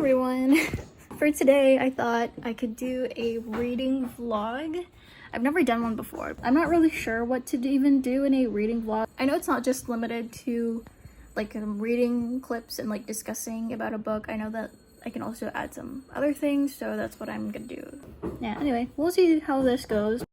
everyone! For today, I thought I could do a reading vlog. I've never done one before. I'm not really sure what to even do in a reading vlog. I know it's not just limited to like reading clips and like discussing about a book. I know that I can also add some other things, so that's what I'm gonna do. Yeah, anyway, we'll see how this goes.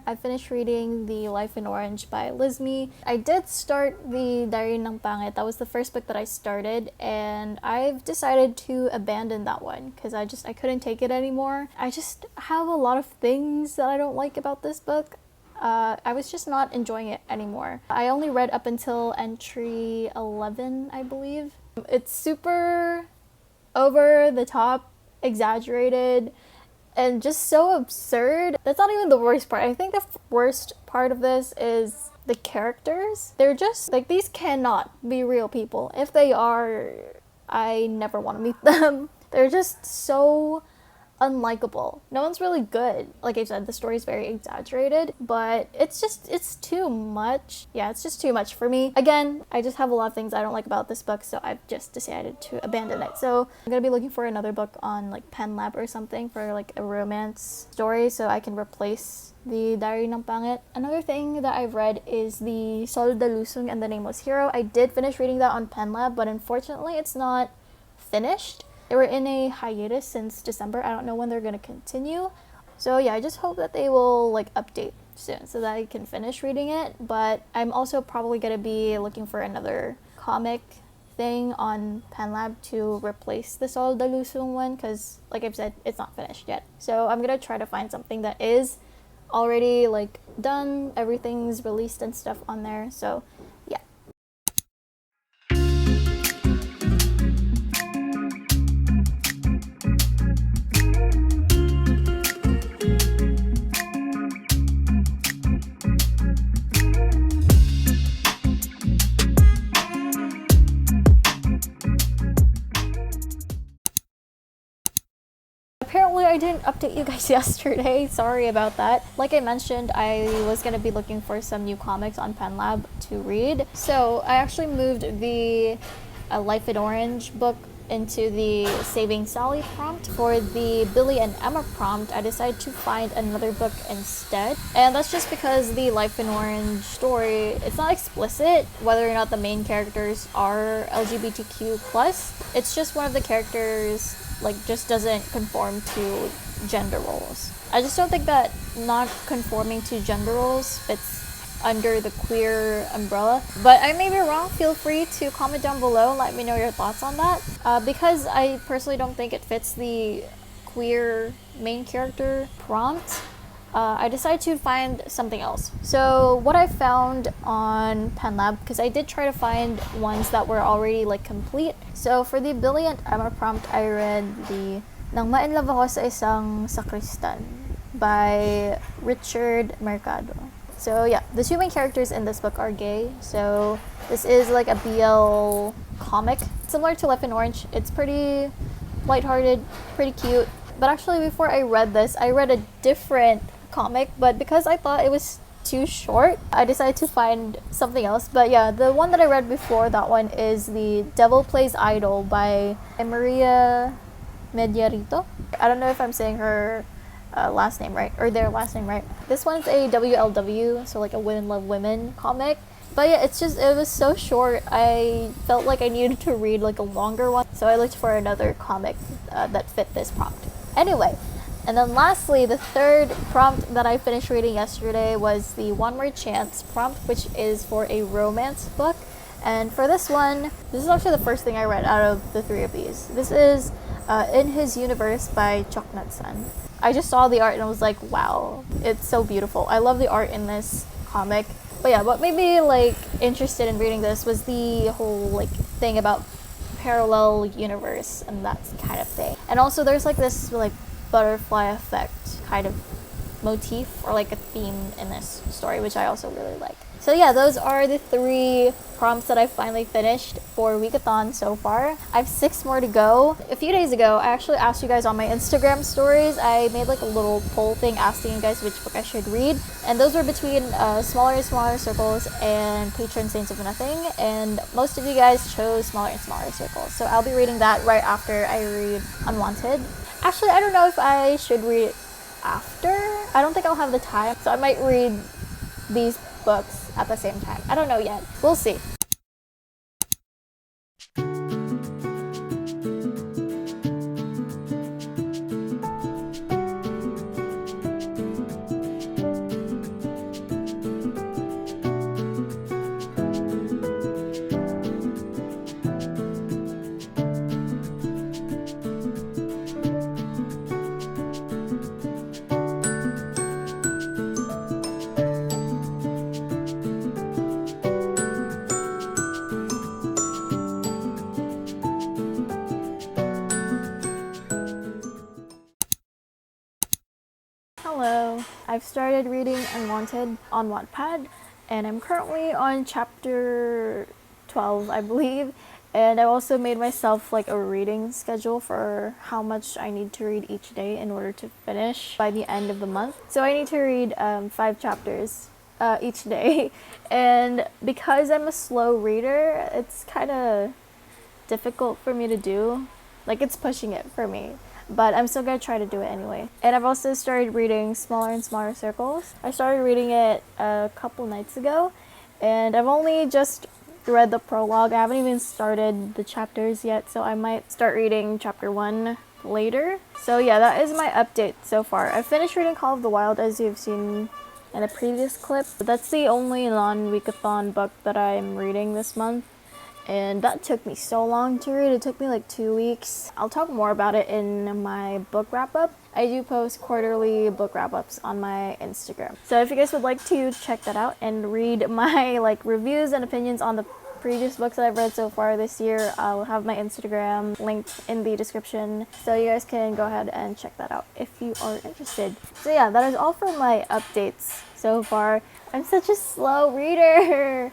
I finished reading The Life in Orange by Lizmi. I did start the Diary ng Pangit. That was the first book that I started, and I've decided to abandon that one because I couldn't take it anymore. I just have a lot of things that I don't like about this book. I was just not enjoying it anymore. I only read up until entry 11, I believe. It's super over the top, exaggerated, and just so absurd. That's not even the worst part. I think the worst part of this is the characters. They're just like, these cannot be real people. If they are, I never want to meet them. They're just so unlikable. No one's really good. Like I said, the story is very exaggerated, but it's too much. Yeah, it's just too much for me. Again, I just have a lot of things I don't like about this book, so I've just decided to abandon it. So I'm gonna be looking for another book on like Pen Lab or something for like a romance story so I can replace the Diary ng Pangit. Another thing that I've read is the Sol de Lusong and the Nameless Hero. I did finish reading that on Pen Lab, but unfortunately it's not finished. They were in a hiatus since December. I don't know when they're going to continue. So yeah, I just hope that they will like update soon so that I can finish reading it. But I'm also probably going to be looking for another comic thing on Pen Lab to replace the Sol de Lusong one because like I've said, it's not finished yet. So I'm going to try to find something that is already like done. Everything's released and stuff on there. So yeah. Apparently I didn't update you guys yesterday. Sorry about that. Like I mentioned, I was going to be looking for some new comics on Pen Lab to read. So I actually moved the Life in Orange book into the Saving Sally prompt. For the Billy and Emma prompt, I decided to find another book instead. And that's just because the Life in Orange story, it's not explicit whether or not the main characters are LGBTQ+. It's just one of the characters like just doesn't conform to gender roles. I just don't think that not conforming to gender roles fits under the queer umbrella. But I may be wrong. Feel free to comment down below and let me know your thoughts on that. Because I personally don't think it fits the queer main character prompt, I decided to find something else. So what I found on Pen Lab, because I did try to find ones that were already like complete. So for the Billy and Emma prompt, I read the Nang Mainlove Ako sa Isang Sakristan by Richard Mercado. So yeah, the two main characters in this book are gay. So this is like a BL comic. Similar to Life in Orange, it's pretty lighthearted, pretty cute. But actually before I read this, I read a different comic, but because I thought it was too short, I decided to find something else. But yeah, the one that I read before that one is the Devil Plays Idol by Maria Mediarito. I don't know if I'm saying her last name right, or their last name right. This one's a WLW, so like a Women Love Women comic. But yeah, it was so short. I felt like I needed to read like a longer one, so I looked for another comic that fit this prompt. Anyway, and then lastly, the third prompt that I finished reading yesterday was the One More Chance prompt, which is for a romance book. And for this one, this is actually the first thing I read out of the three of these. This is In His Universe by Choknat-san. I just saw the art and I was like, wow, it's so beautiful. I love the art in this comic. But yeah, what made me like interested in reading this was the whole like thing about parallel universe and that kind of thing. And also there's like this like butterfly effect kind of motif or like a theme in this story, which I also really like. So yeah, those are the 3 prompts that I finally finished for Wikathon so far. I have 6 more to go. A few days ago, I actually asked you guys on my Instagram stories. I made like a little poll thing asking you guys which book I should read. And those were between Smaller and Smaller Circles and Patron Saints of Nothing. And most of you guys chose Smaller and Smaller Circles. So I'll be reading that right after I read Unwanted. Actually, I don't know if I should read it after. I don't think I'll have the time. So I might read these books at the same time. I don't know yet. We'll see. Hello. I've started reading Unwanted on Wattpad, and I'm currently on chapter 12, I believe. And I also made myself like a reading schedule for how much I need to read each day in order to finish by the end of the month. So I need to read 5 chapters each day. And because I'm a slow reader, it's kind of difficult for me to do. Like, it's pushing it for me. But I'm still gonna try to do it anyway. And I've also started reading Smaller and Smaller Circles. I started reading it a couple nights ago, and I've only just read the prologue. I haven't even started the chapters yet, so I might start reading chapter 1 later. So yeah, that is my update so far. I finished reading Call of the Wild, as you've seen in a previous clip. But that's the only non-Wikathon book that I'm reading this month. And that took me so long to read. It took me like 2 weeks. I'll talk more about it in my book wrap-up. I do post quarterly book wrap-ups on my Instagram. So if you guys would like to check that out and read my like reviews and opinions on the previous books that I've read so far this year, I'll have my Instagram linked in the description. So you guys can go ahead and check that out if you are interested. So yeah, that is all for my updates so far. I'm such a slow reader.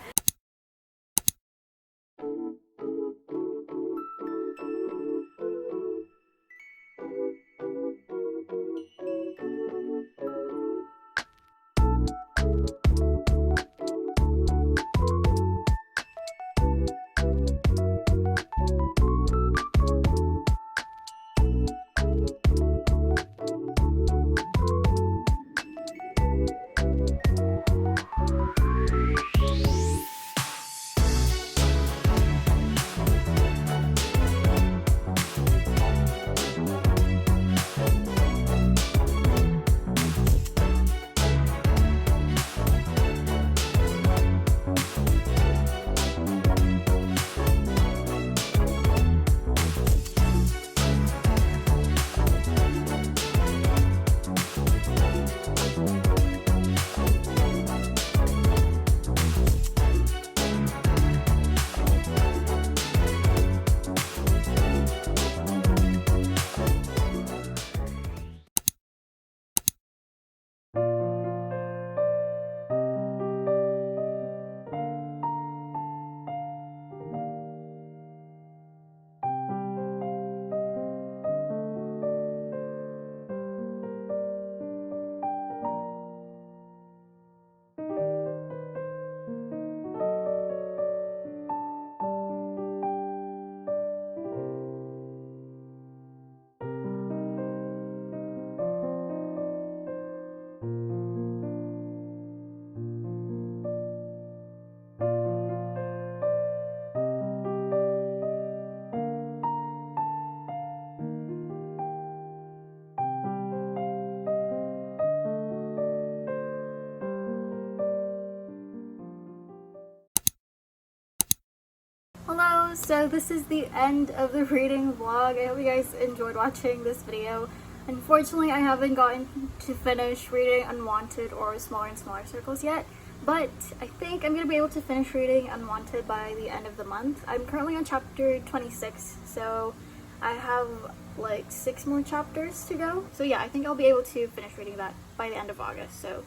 Hello, so this is the end of the reading vlog. I hope you guys enjoyed watching this video. Unfortunately, I haven't gotten to finish reading Unwanted or Smaller and Smaller Circles yet, but I think I'm going to be able to finish reading Unwanted by the end of the month. I'm currently on chapter 26, so I have like 6 more chapters to go. So yeah, I think I'll be able to finish reading that by the end of August, so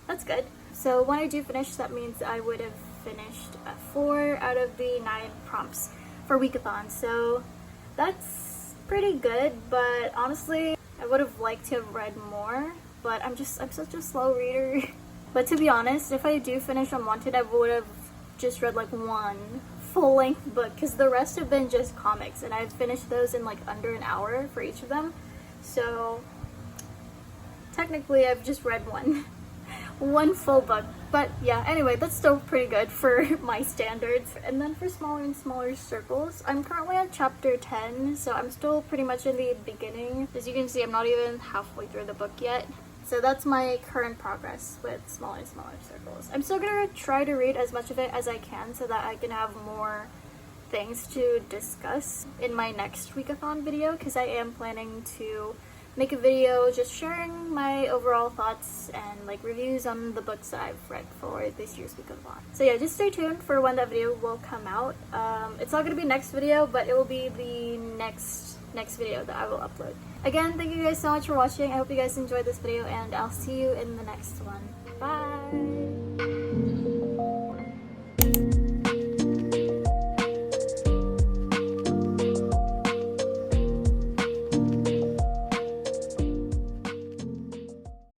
that's good. So when I do finish, that means I would have finished 4 out of the 9 prompts for Wikathon. So that's pretty good, but honestly, I would have liked to have read more, but I'm such a slow reader. But to be honest, if I do finish Unwanted, I would have just read like one full-length book, because the rest have been just comics, and I've finished those in like under an hour for each of them. So technically I've just read one full book. But yeah, anyway, that's still pretty good for my standards. And then for smaller and smaller circles, I'm currently on chapter 10, so I'm still pretty much in the beginning. As you can see, I'm not even halfway through the book yet. So that's my current progress with smaller and smaller circles. I'm still gonna try to read as much of it as I can so that I can have more things to discuss in my next Wikathon video, because I am planning to make a video just sharing my overall thoughts and like reviews on the books that I've read for this year's Wikathon. So yeah, just stay tuned for when that video will come out. It's not gonna be next video, but it will be the next video that I will upload. Again, thank you guys so much for watching. I hope you guys enjoyed this video, and I'll see you in the next one. Bye!